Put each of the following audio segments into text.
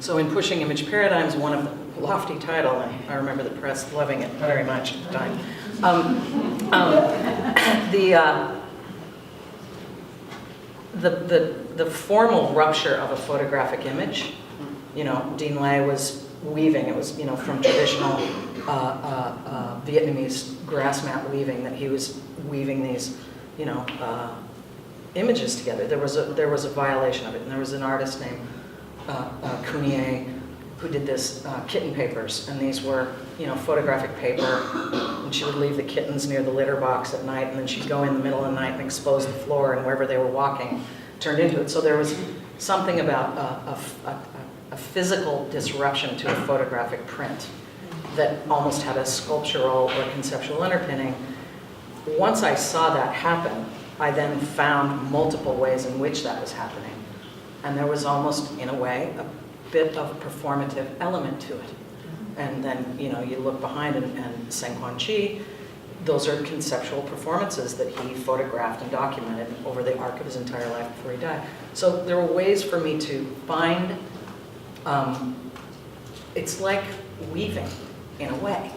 So in Pushing Image Paradigms, one of the lofty title, and I remember the press loving it very much at the time. The formal rupture of a photographic image, you know, Dean Lay was weaving. It was, you know, from traditional Vietnamese grass mat weaving that he was weaving these, you know, images together. There was a violation of it, and there was an artist named Cunier who did this kitten papers, and these were, you know, photographic paper, and she would leave the kittens near the litter box at night, and then she'd go in the middle of the night and expose the floor, and wherever they were walking turned into it. So there was something about a physical disruption to a photographic print that almost had a sculptural or conceptual underpinning. Once I saw that happen, I then found multiple ways in which that was happening. And there was almost, in a way, a bit of a performative element to it. And then, you know, you look behind and Seng Quan Chi, those are conceptual performances that he photographed and documented over the arc of his entire life before he died. So there were ways for me to find, it's like weaving in a way.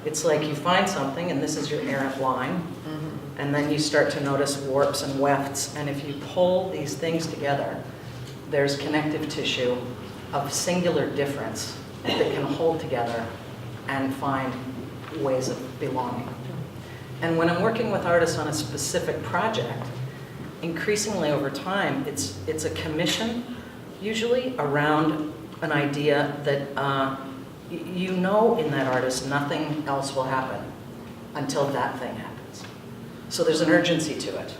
It's like you find something and this is your errant line, and then you start to notice warps and wefts, and if you pull these things together, there's connective tissue of singular difference that can hold together and find ways of belonging. And when I'm working with artists on a specific project, increasingly over time, it's a commission, usually around an idea that you know in that artist nothing else will happen until that thing happens. So there's an urgency to it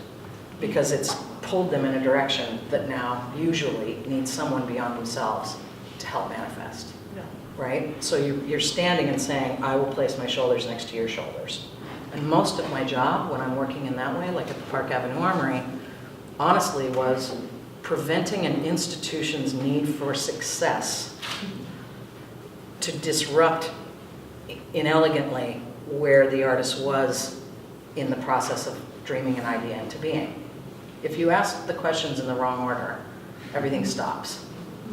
because it's pulled them in a direction that now usually needs someone beyond themselves to help manifest, right? So you're standing and saying, I will place my shoulders next to your shoulders. And most of my job when I'm working in that way, like at the Park Avenue Armory, honestly was preventing an institution's need for success to disrupt inelegantly where the artist was in the process of dreaming an idea into being. If you ask the questions in the wrong order, everything stops,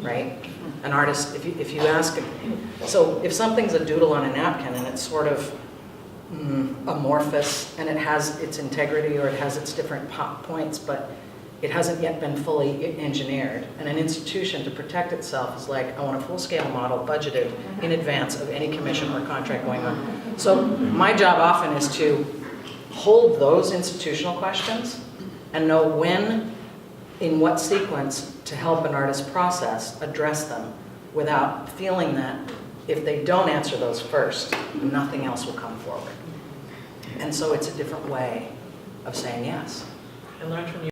right? An artist, if you ask, so if something's a doodle on a napkin and it's sort of amorphous and it has its integrity or it has its different points, but it hasn't yet been fully engineered, and an institution to protect itself is like, I want a full-scale model budgeted in advance of any commission or contract going on. So my job often is to hold those institutional questions and know when, in what sequence, to help an artist process, address them, without feeling that if they don't answer those first, nothing else will come forward. And so it's a different way of saying yes. I learned from you.